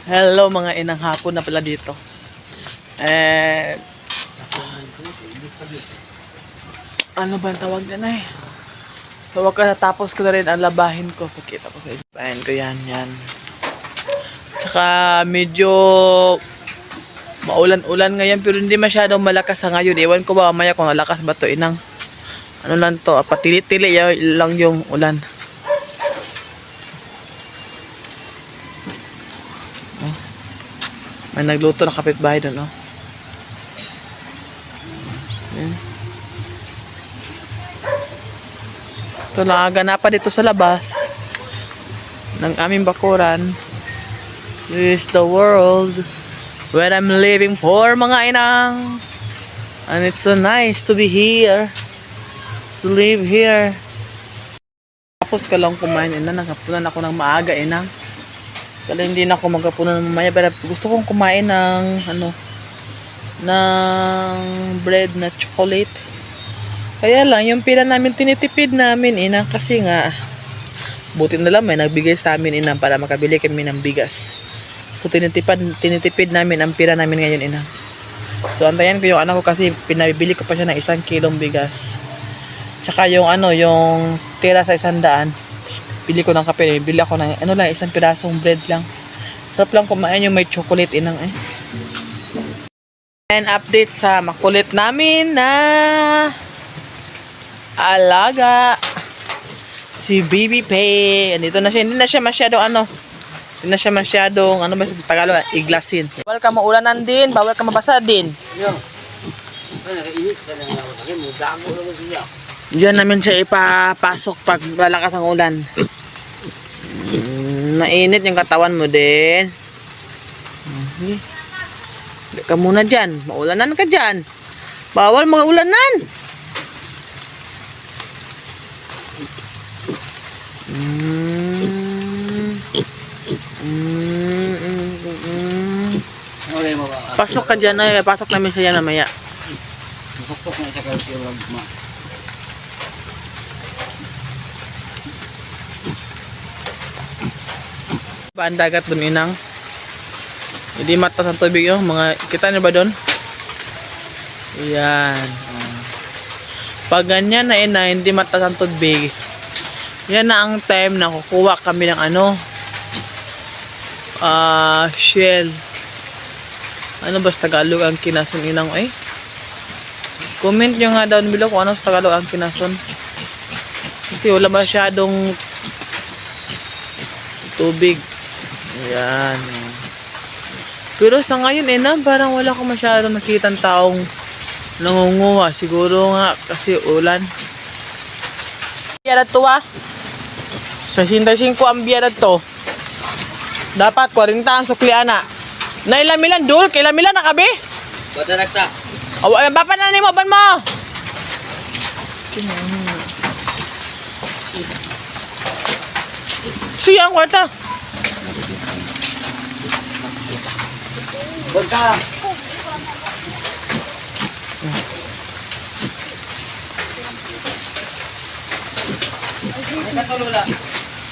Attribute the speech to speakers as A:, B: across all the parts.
A: Hello mga inang, hapon na pala dito. Ano ba ang tawag na eh? Tawag ka, tapos ko na rin ang labahin ko. Pakita ko sa inyo. Labahin ko yan. Tsaka medyo maulan-ulan ngayon pero hindi masyadong malakas sa ngayon. Ewan ko ba mamaya kung malakas ba to inang. Ano lang to, patili-tili lang yung ulan. May nagluto na kapitbahay doon, oh. Ito nakaganapan dito sa labas ng aming bakuran. This is the world where I'm living for, mga inang. And it's so nice to be here, to live here. Tapos ka lang kumain, inang. Naghapunan ako ng maaga, inang. Kaya hindi na ako maghapunan mamaya, pero gusto kong kumain ng ng bread na chocolate. Kaya lang yung pera namin tinitipid namin, inang, kasi nga buti na lang may nagbigay sa amin, inang, para makabili kami ng bigas. So tinitipid namin ang pera namin ngayon, inang. So antayan ko yung anak ko kasi pinabili ko pa siya ng 1 kilong bigas. Tsaka yung yung tira sa 100. Bili ko ng kape, bili ako ng lang, 1 pirasong bread lang. Sarap lang kumain yung may chocolate, inang eh. And update sa makulit namin na alaga, si Baby Pay. Andito na siya, hindi na siya masyadong hindi na siya masyadong ba sa Tagalog, iglasin. Bawal ka maulanan din, bawal ka mabasa din. Diyan namin siya ipapasok pag malakas ang ulan. Mainit yung katawan mo din. Hindi ka muna dyan. Maulanan ka dyan. Bawal mga ulanan. Pasok ka dyan. Pasok namin siya namaya.
B: Masok na sa kalkyo.
A: Ba ang dagat dun, inang? Hindi matas ang tubig yun. Kita nyo ba dun? Yan. Pag ganyan na hindi matas ang tubig, yan na ang time na kukuha kami ng shell. Ano ba sa Tagalog ang kinason, inang? Comment nyo nga down below kung ano sa Tagalog ang kinason. Kasi wala masyadong tubig. Ayan. Pero sa ngayon, parang wala ko masyadong nakitang taong nangunguha. Siguro nga kasi ulan. Biyara to, sa 65 ang biyara to. Dapat 40 ang sukliana. Na ilamilan dul, kay ilamilan na kabe.
B: Bata nakta.
A: Bapa na ni mo, ban mo. Siya ang kwarta.
B: Bata.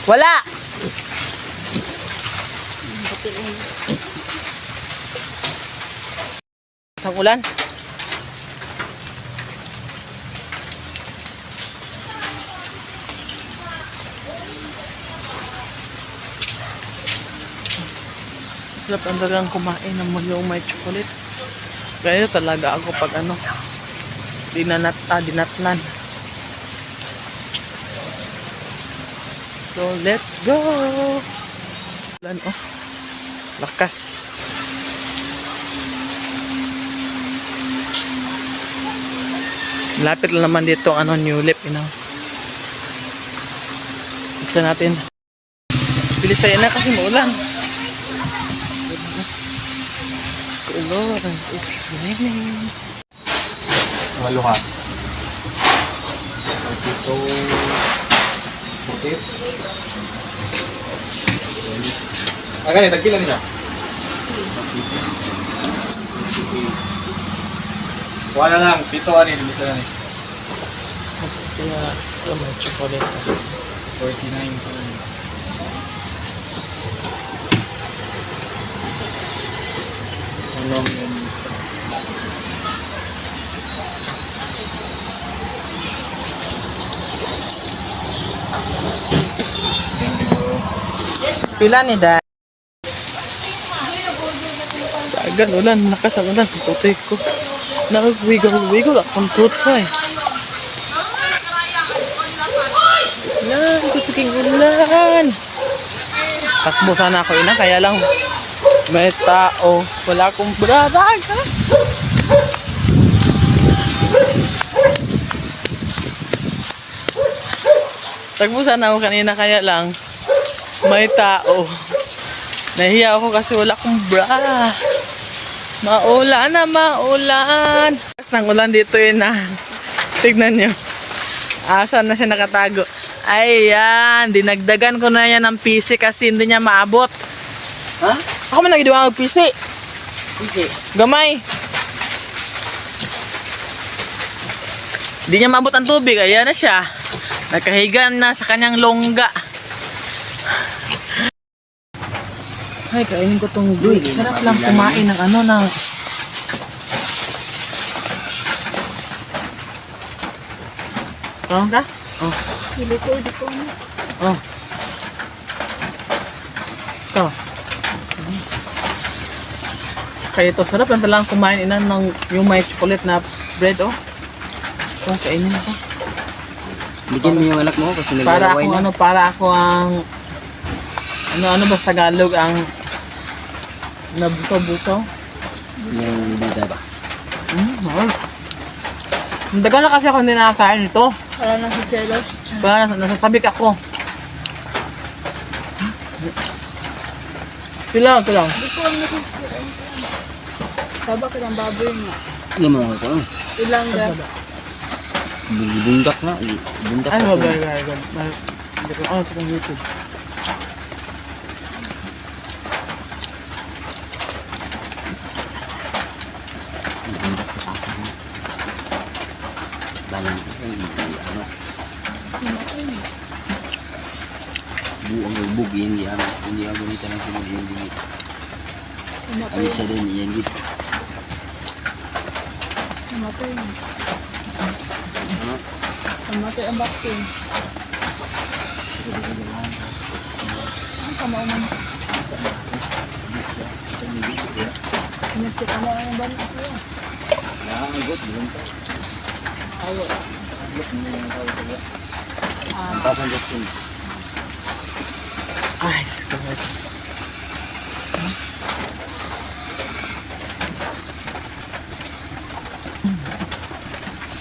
A: Wala. Ang ulan. Sarap ang dagang kumain ng yung may chocolate. Kaya talaga ako pag dinatnan. So let's go. Ulan, lakas. Lapit lang naman dito New Lip, Isa natin. Bilis tayo na kasi maulan. Lord, it's raining.
B: Maluha. Ito. Okay. Agad, tagpilan niya. Wala lang, dito dito na ni.
A: Kaya, may chocolate.
B: 49.
A: Pila ni Dad? Agad ulan, lakas ang ulan. Tutoy ko. Nagwigaw-wigaw akong tutsoy. Yan, kusiking ulan. Takbo sana ako ina, kaya lang may tao. Wala akong brarag. Ha? Takbo sana ako kanina, kaya lang may tao. Nahiya ako kasi wala akong bra. Maulan na maulan. Tapos ng ulan dito yun na. Tignan nyo. Saan na siya nakatago? Ayan. Dinagdagan ko na yan ng PC kasi hindi niya maabot.
C: Ha?
A: Ako man nagidiwa ng PC.
C: Kasi,
A: Gamay. Hindi niya maabot ang tubig. Ayan na siya. Nakahiga na sa kanyang longga. Ay, kainin ko tong buwig. Sarap lang kumain ng ano na. Tawag ka? Oh.
C: hindi ko.
A: Oh. Ito. Kaya ito, sarap lang talang kumain inan ng yung may chocolate na bread, oh. Ito, kainin ko.
C: Bigyan mo yung anak mo kasi
A: Para
C: naglalaway
A: ako
C: na.
A: ano, para ako ang ano ba sa Tagalog ang nabuso-buso.
C: Yung bida ba?
A: Mahal. Daga na kasi ako hindi nakakain ito.
D: Wala nang siselos.
A: Kaya nasasabik ako. Kailangan.
D: Hindi ko ang nakikita. Saba ka ng baboy nga.
C: Hindi mo ako.
D: Ilang ga.
C: Bundak na. Bundak
A: Ay,
C: na.
A: hindi ko ano sa YouTube.
C: Bundak sa papa mo. Balang ano. Buong lubog yan di ano. Hindi ako ganito lang siguro yan di. Ay isa din yan di.
D: Namatay.
C: Ano?
D: Namatay ang vaccine. Ang kamao man. Nagsita mo ang balik ko.
C: Nakagot.
D: Awo.
C: Tapos Justin.
A: Ay, sakit.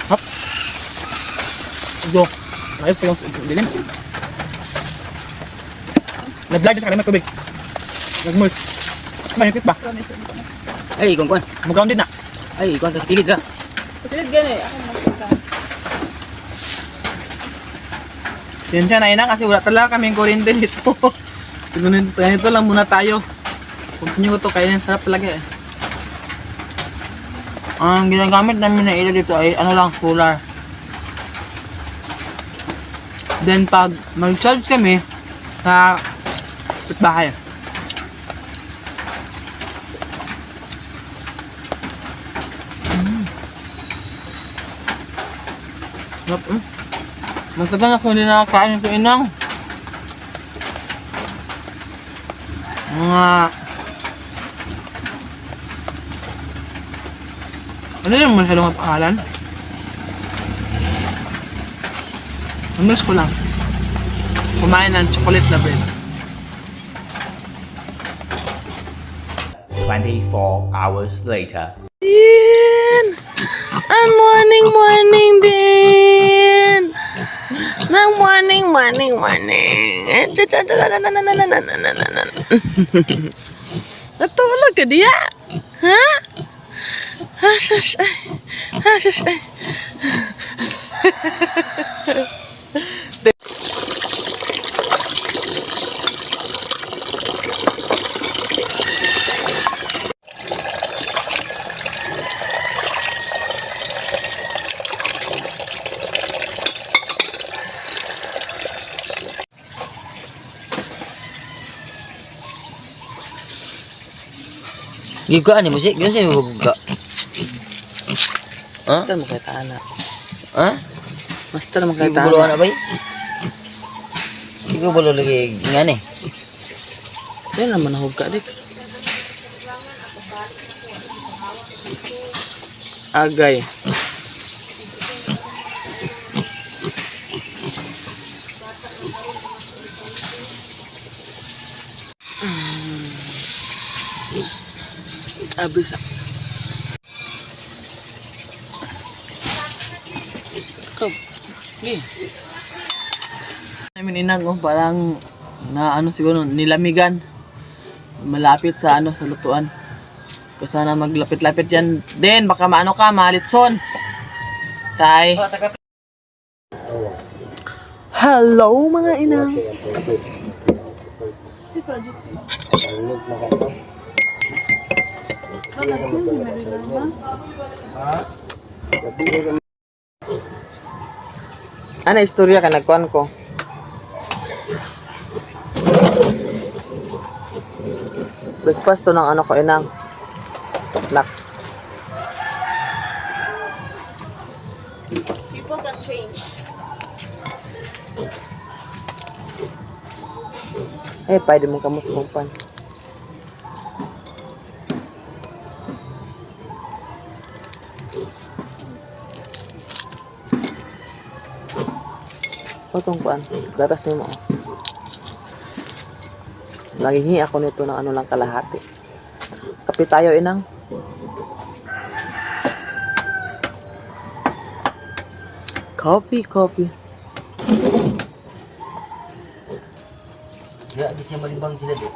A: Hop. Go. Ayos pa yung dilim. Nag-vlog sa kanila tubig. Nag-mulch. Mahigpit ba?
C: Ay, ikon.
A: Mag-grounded na.
C: Ay, ikon sa kilid ra.
D: Sa kilid gani. Ako nakita.
A: Sinsya na ina kasi wala talaga kaming kuryente dito. Siguro nito lang muna tayo. Continue ko to kaya sarap talaga eh. Ang ginagamit namin na ilaw dito ay ano lang, solar. Then pag mag-charge kami sa bahay. Magtagal ako hindi nakakain ito inang. Mga ano yung masyadong ang pangalan? Namiss ko lang. Kumain ng chocolate na bread.
E: 24 hours later.
A: Din! Ang morning din! Ng morning. Natulog ka diya? Ha? Shush, ay.
C: Giga ni musik, gano'n siya mabuga. Ha?
A: Master mo kay Tana.
C: Ha?
A: Master mo kay
C: Giga balo
A: Tana.
C: na ba? Giga balo lagi nga ni.
A: Sa'yo naman nahog ka, Dex. Agay. Abis. Come, please. Namin inang, oh, parang na ano siguro nilamigan. Malapit sa ano sa lutuan. Kasi sana maglapit-lapit yan. Then baka maano ka, malitson. Tay. Hello mga inang.
D: Si Project. Bakit sin si Marilama?
A: Ano istorya ka nagkuhan ko? Breakfast to ng ano ko inang. Nak.
D: People got change.
A: Pwede mong kamot sa kumpan. Otong kuan, gatas ni mo. Naghihingi ako nito ng ano lang kalahati. Kape tayo inang. Coffee.
C: Ya, di siya malibang sila di.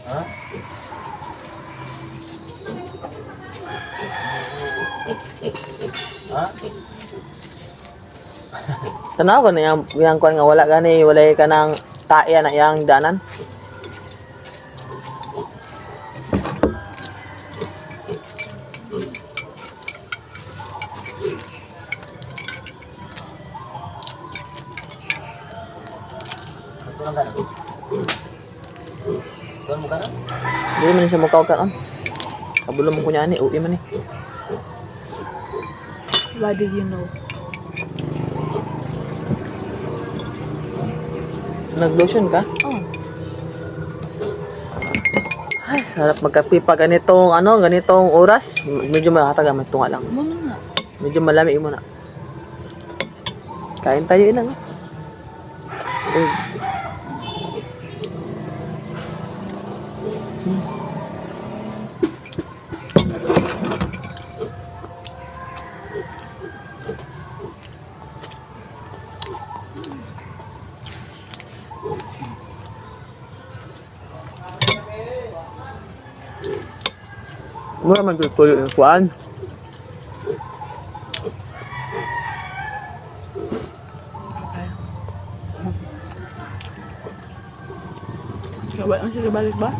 C: Ha? Ha?
A: Tanaw ko na yang kuan nga wala gani walay ka ng tae na yang danan.
C: Tulang ka na. Tulang mo ka na?
A: Di man siya mukaw kaon. Kabulong mo kunya ni uwi man ni.
D: What did you know?
A: Nag-lotion ka?
D: Oh.
A: Ay, sarap magkape pa ganitong ganitong oras. Medyo makataga magtunga lang.
D: Muna na.
A: Medyo malamig mo na. Kain tayo ilang. Mura man tuloy yung kuan.
D: Kaya ang sila balik ba?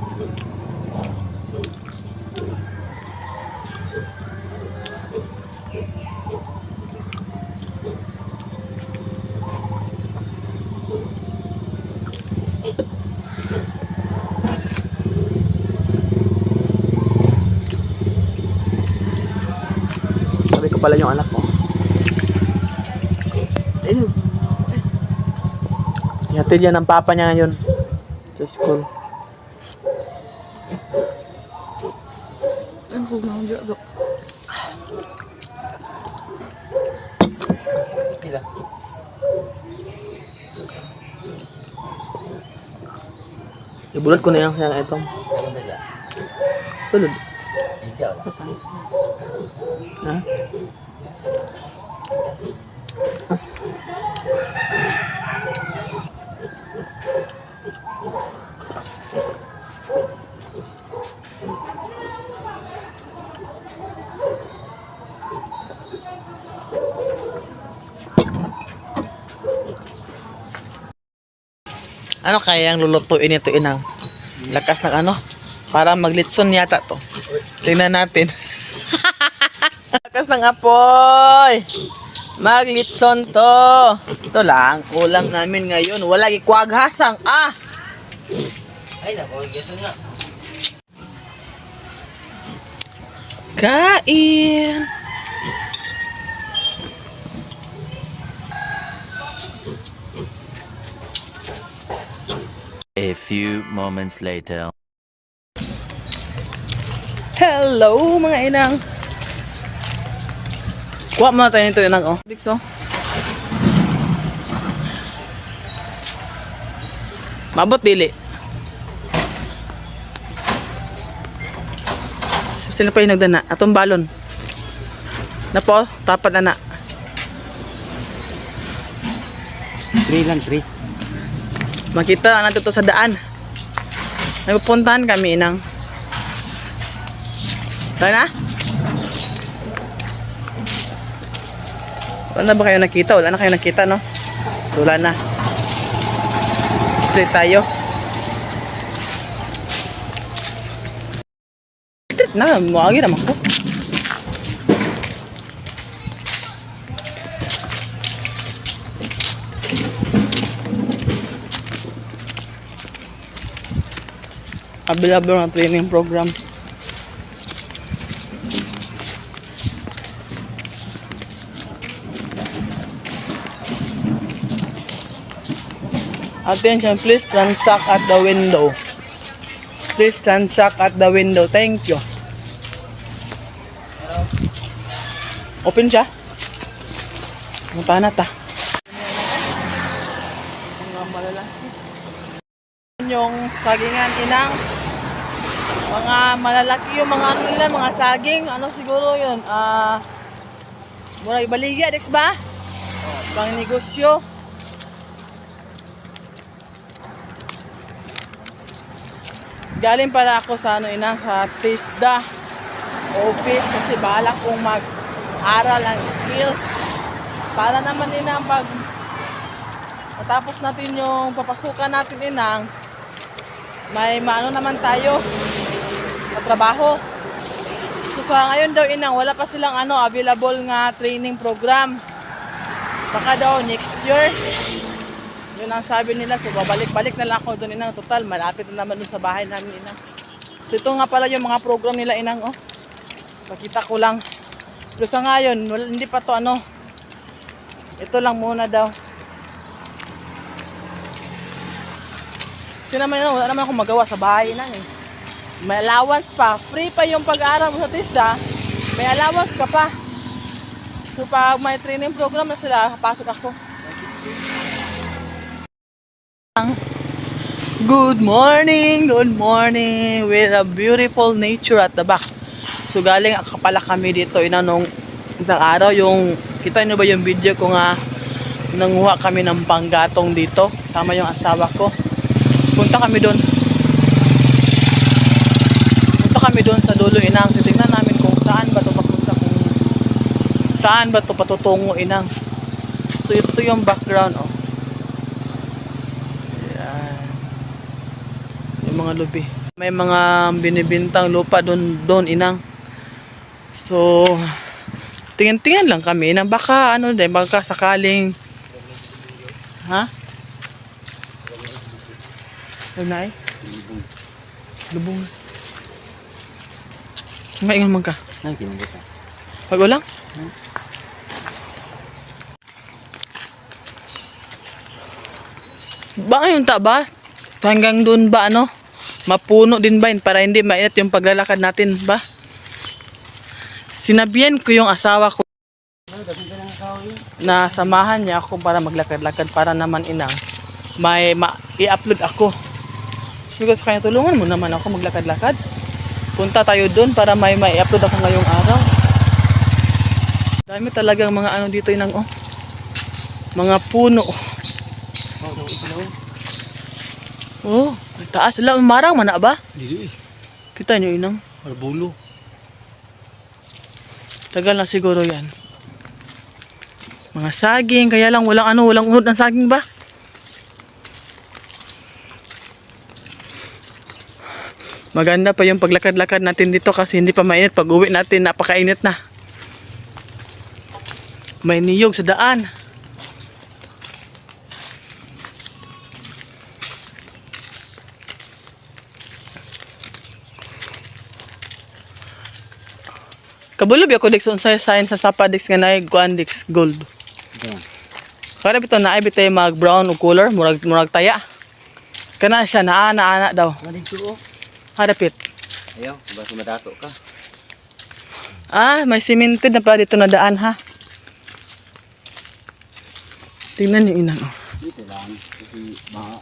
A: Sabi ko pala yung anak ko. Ayun. Yatid yan ng papa niya ngayon. Sa school.
D: Ang kung nang dito.
C: Sila.
A: Ibulat ko na yung itong
C: Ano sa siya?
A: sulod.
C: Ikaw.
A: Ha? Ano kaya ang lulutuin ito inang? Lakas ng ano? Para maglitson yata to. Tingnan natin. Lakas ng apoy. Maglitson to. Ito lang. Ulam namin ngayon. Wala ikwaghasang. Ah!
C: Ay, nako, gusto nga.
A: Kain!
E: A few moments later.
A: Hello mga inang! Kuha mo na tayo nito inang oh. Dixo. Mabot dili. Sino pa yung nagdana? Atong balon. Na po, tapat na na.
C: 3 lang, 3.
A: Makita natin to sa daan. Nagpupuntahan kami inang. Wala na? Wala na ba kayo nakita? Wala na kayo nakita, no? So, wala na. Straight tayo. Straight na. Muagi naman ko. Available na training program. Attention, please transact at the window. Please transact at the window. Thank you. Open siya. Punta na ta. Mga malalaki. Yung sagingan inang. Mga malalaki yung mga ano nila, mga saging. Ano siguro yun? Mura ibaligya, Dex ba? Pang negosyo. Galing pala ako sa ano inang sa TISDA office kasi balak kong mag-aral ng skills para naman inang pag matapos natin yung papasukan natin inang may maano naman tayo sa trabaho. So sa ngayon daw inang wala pa silang ano available nga training program. Baka daw next year. Yun ang sabi nila, so babalik-balik na lang ako doon inang. Total, malapit na naman doon sa bahay namin inang. So ito nga pala yung mga program nila inang oh. Pakita ko lang. Pero sa ngayon, hindi pa to ano. Ito lang muna daw. Kasi naman wala naman akong magawa sa bahay inang eh. May allowance pa. Free pa yung pag-aaral mo sa TISDA. May allowance ka pa. So pag may training program na sila, pasok ako. Good morning with a beautiful nature at the back. So galing pala kami dito inanong isang araw yung kita niyo ba yung video ko nga nanguha kami ng panggatong dito tama yung asawa ko. Punta kami doon sa dulo inang. Titingnan namin kung saan ba to papunta, kung saan ba to patutungo inang. So ito yung background oh. Mga lubi. May mga binibintang lupa doon inang. So tingin-tingin lang kami na baka ano din, baka sakaling ha? Lunay? Lubong. Maingon man ka.
C: Ay, kinagita.
A: Pag ulang? Ba yung taba? Hanggang doon ba ano? Mapuno din ba yun para hindi mainit yung paglalakad natin ba? Sinabihan ko yung asawa ko na samahan niya ako para maglakad-lakad para naman inang may i-upload ako. Siguro sa kanya tulungan mo naman ako maglakad-lakad. Punta tayo doon para may i-upload ako ngayong araw. Dami talagang mga ano dito inang oh. Mga puno. Oh, taas sila marang mana ba?
C: Dili.
A: Kita nyo inang.
C: Arbulo.
A: Tagal na siguro yan. Mga saging, kaya lang walang unod ng saging ba? Maganda pa yung paglakad-lakad natin dito kasi hindi pa mainit. Pag uwi natin, napakainit na. May niyog sa daan. Kabulob ako Dix unsay sign sa sapa Dix nga naay kuan Dix gold.
C: Ito.
A: Kada bitaw naay bitay mag brown o color murag taya. Kana siya naa daw.
C: Ano dito oh?
A: Hadapit.
C: Ayaw, basta madato ka.
A: Ah, may cemented na pa dito na daan ha. Tingnan niyo ina oh.
C: Dito lang. Kasi baha.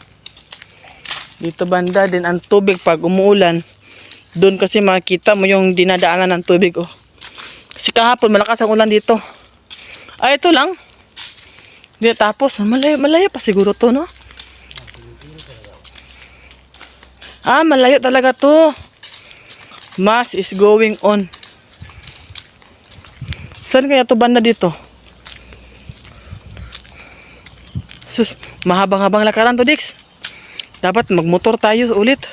A: Dito banda din ang tubig pag umuulan. Doon kasi makikita mo yung dinadaanan ng tubig oh. Kasi kahapon malakas ang ulan dito. Ah, ito lang. Di tapos malayo pa siguro to no. Ah, malayo talaga to. Mass is going on. Saan kaya to banda dito? Sus, mahabang-habang lakaran to Dix. Dapat magmotor tayo ulit.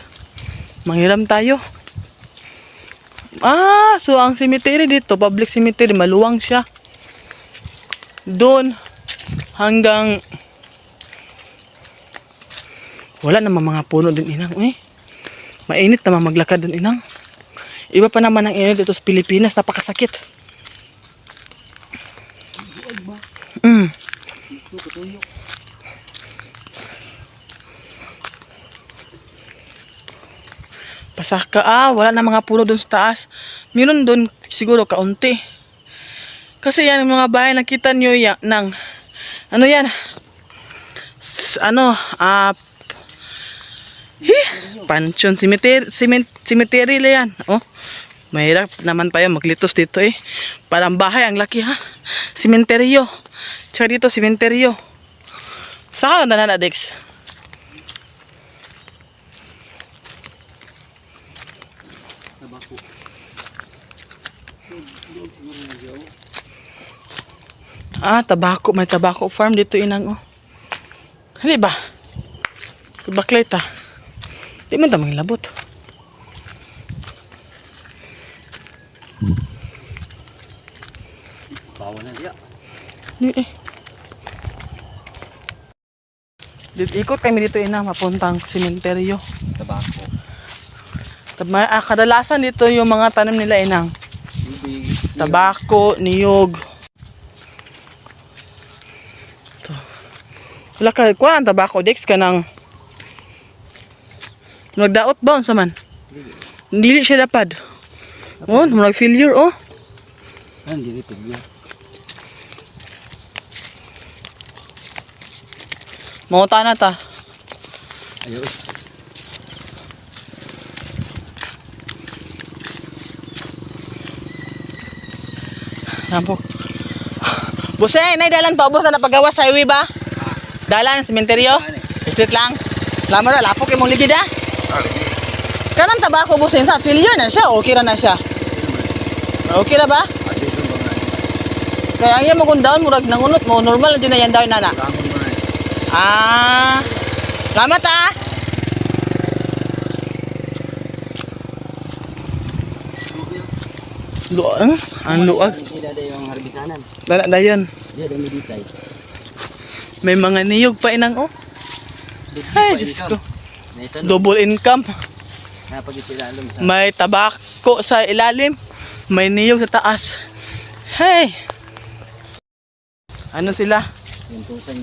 A: Manghiram tayo. Ah, so ang cemetery dito, public cemetery, maluwang siya. Doon hanggang wala namang mga puno din inang. Mainit naman maglakad din inang. Iba pa naman ang init dito sa Pilipinas, napakasakit. Pasaka, wala na mga puno doon sa taas. Meron doon siguro kaunti. Kasi yan, yung mga bahay nakita nyo yan, ano yan? Pansyon, cemetery la yan. Oh, mahirap naman tayo maglitos dito eh. Parang bahay, ang laki ha. Sementeryo. Tsaka dito, sementeryo. Saan ka na Dex? Ah, tabako. May tabako farm dito inang oh. Hindi ba? Baklit ah. Di man tamang labot.
C: Bawa na diya.
A: Di eh. Ikot kami dito inang mapuntang sementeryo.
C: Tabako.
A: Kadalasan dito yung mga tanim nila inang. Tabako, niyog. Wala ka, kuha ang tabako, Dex ka nang nagdaot ba unsa man? Dili siya lapad. Oh, nag-failure oh.
C: Ano dito diya?
A: Mauta na ta.
C: Ayo.
A: Nampo. Busay, nay dalan pa ubos na napagawas sa highway ba? Dalan, sementeryo? Street lang. Lama na, lapok yung mong ligid ha? Kanang tabako busin sa failure na siya, okay na siya. Okay na ba? Kaya ang yan magundaon, murag nangunot mo, normal na dyan na yan daw nana. Ah, lamat ah! Luang? Ang luag.
C: Sila da yung harbisanan.
A: Dala na yan.
C: Diya dami ditay.
A: May mga niyog pa inang oh. Ay, Diyos ko.
C: Ito
A: Double income.
C: napag sila alam sa
A: May tabako sa ilalim. May niyog sa taas. Hey! Ano sila?
C: yung tusan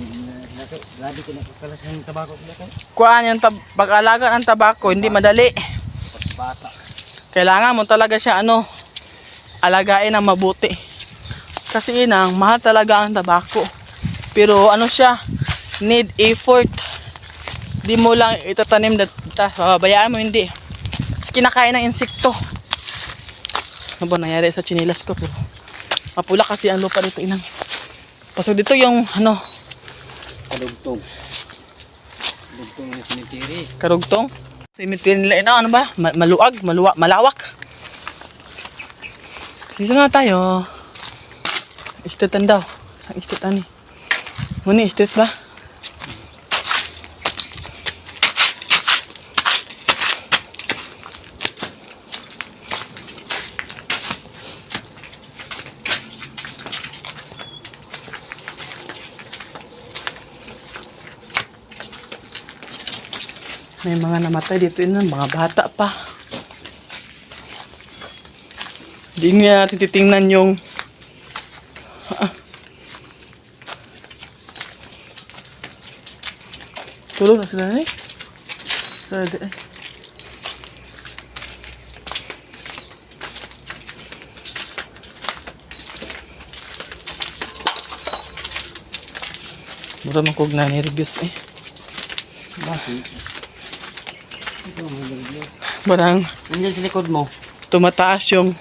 C: nato. Grabe ko nakakalas ng tabako nila kay.
A: Kuhaan yung pag-alaga ng tabako, hindi madali.
C: Bata.
A: Kailangan mo talaga siya alagain ng mabuti. Kasi inang, mahal talaga ang tabako. Pero ano siya, need effort. Di mo lang itatanim bayaan mo hindi. Kasi kinakain ng insekto. Ano ba nangyari sa chinilas ko? Pero mapula kasi ang lupa dito inang. Pasok dito yung
C: Kadugtong. Dugtong ng cemetery.
A: karugtong. Cemetery nila inang ano ba? Malawak. Dito na tayo. Estetan daw. Sang estetan ni. Muna estet ba? May mga namatay dito yun, mga bata pa. Hindi nga natin titingnan yung... Tulog na sila eh. Sada eh. Mura man kog na nervyos eh. Barang
C: Nandiyan sa likod mo.
A: tumataas yung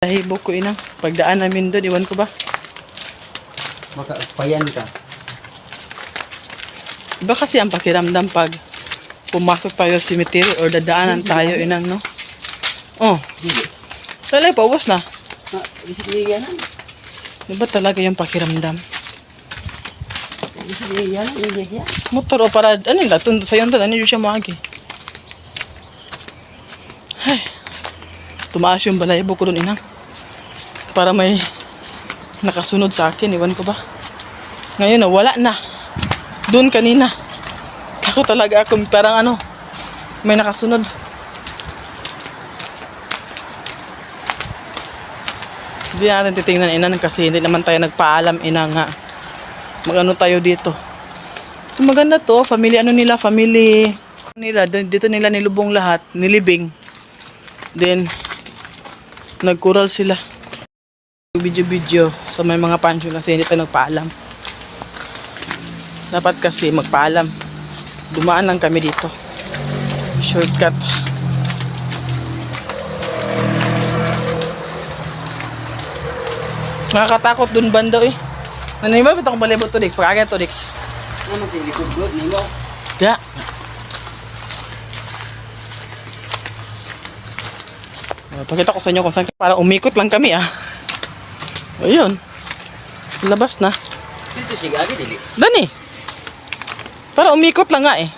A: lahibo ko ina. Pagdaan namin doon, iwan ko ba?
C: Baka payan ka.
A: Iba kasi ang pakiramdam pag pumasok tayo sa cemetery or dadaanan tayo inang no? Oh,
C: Dili.
A: talay paubos na.
C: Isip niya yan.
A: Iba talaga yung pakiramdam.
C: Isip niya yan. Isip yan.
A: Motor o para, ano yung latun sa yun doon, ano yung siya maagi. Ay, tumaas yung balahibo ko doon inang. Para may nakasunod sa akin, iwan ko ba? Ngayon na, wala na. Doon kanina. Ako talaga ako, parang ano, may nakasunod. Hindi natin titingnan inan kasi hindi naman tayo nagpaalam ina nga. Magano tayo dito. Ito maganda to, family ano nila, family nila, dito nila nilubong lahat, nilibing. Then, nagkural sila. Video sa may mga pansyo kasi hindi tayo nagpaalam. Dapat kasi magpaalam. Dumaan lang kami dito. Shortcut. Nakakatakot dun banda eh. Nanay ba bitong balibot to Dix? Pagkagan to Dix.
C: Ano sa likod good ni mo?
A: Ya. Pakita ko sa inyo kung saan. Parang umikot lang kami ah. Ayun. Labas na.
C: Dito siya gagi dili.
A: Dani. Parang umikot lang nga eh.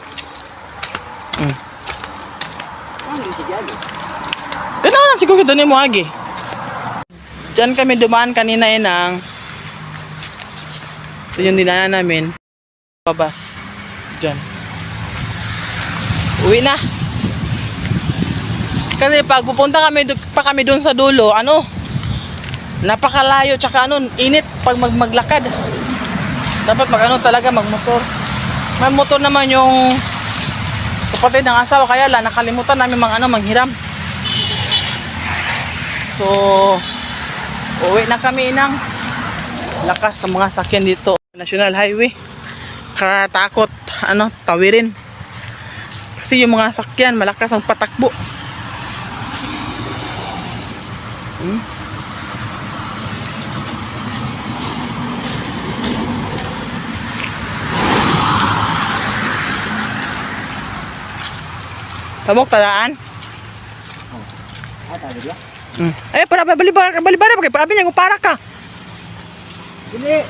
C: Ano siya gagi?
A: Ganun lang siguro doon mo agi. Diyan kami dumaan kanina inang. Ito yung dinaanan namin. Pabas. Diyan. Uwi na. Kasi pag pupunta kami pa kami doon sa dulo, ano? Napakalayo tsaka ano, init pag maglakad. Dapat pag ano talaga magmotor. May motor naman yung kapatid ng asawa kaya lang nakalimutan namin manghiram. So, uwi na kami inang. Lakas sa mga sakyan dito. National Highway. Katakot, ano, tawirin. Kasi yung mga sakyan, malakas ang patakbo. Pamok talaan.
C: Ah, tayo dia.
A: Eh, para balibara pakai pabi niya para ka.
C: Dili.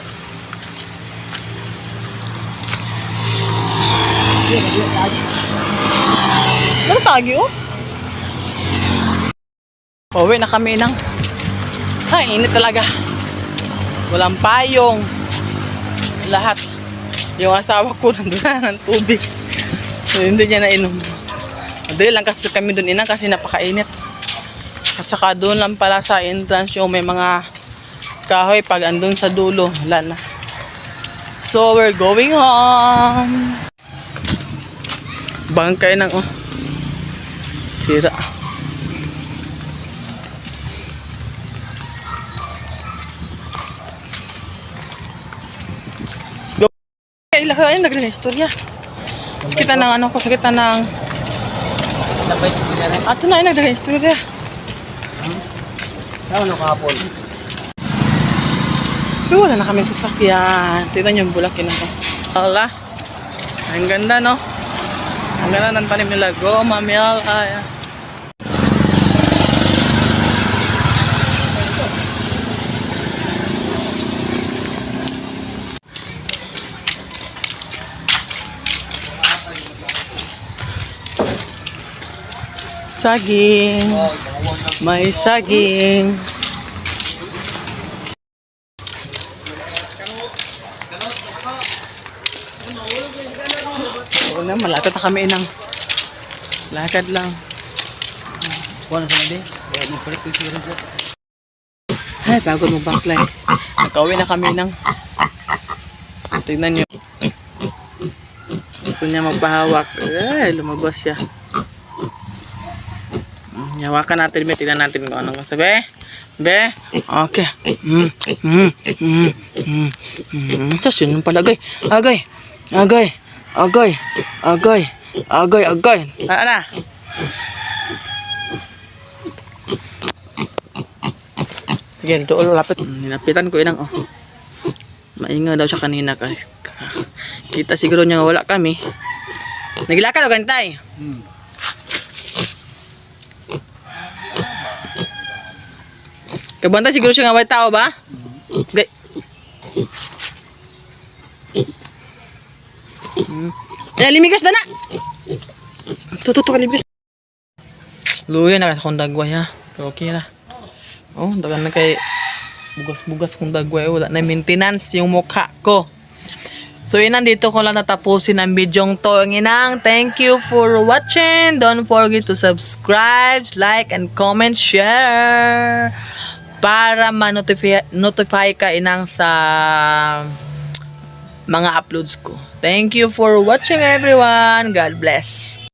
A: Ano tagi oh? Pauwi na kami nang. Ay, init talaga. Walang payong. Lahat. Yung asawa ko nandun na ng tubig. So, hindi niya nainom. Madali lang kasi kami doon inang kasi napakainit. At saka doon lang pala sa entrance yung may mga kahoy pag andun sa dulo. Wala na. So, we're going home. Bangkay ng oh. Sira. Let's go. Ay, nagla istorya. Sakita ng ano ko, sakita ng
C: Tapay sila rin.
A: ato na nagla istorya.
C: Ano kahapon?
A: Pero wala na kami sasakyan. Tignan yung bulakin ako. Ala. Ang ganda no? Ang ganda ng tanim nila. Go, Mamiel. Ay. Saging. May saging. Oo na, malapit na kami ng lakad lang.
C: Kuha na sa nabi. Kaya magpalit ko siya rin po.
A: Ay, bago mo baklay. Nakauwi na kami ng... Tignan nyo. Gusto niya magpahawak. Ay, lumabas siya. Hawakan natin, be. Tignan natin kung anong sabi. Be? Okay. Sas yun pala, agay. Agay. Agay. Agay. Agay. Agay. Agay. Ano? Sige, doon lapit. Nilapitan ko inang, oh. Mainga daw siya kanina kasi kita siguro niya wala kami. Naglakad o kantay? Kabantay siguro siya nga may tao ba? Okay. Limigas na na! Tututo ka libis. Luya na kung dagway ha. Pero okay na. Oh, dagan na kay bugas-bugas kung dagway. Wala na maintenance yung mukha ko. So yun, nandito ko lang natapusin ang bidyong to. Inang, thank you for watching. Don't forget to subscribe, like, and comment, share. Para ma-notify ka inang sa mga uploads ko. Thank you for watching everyone. God bless.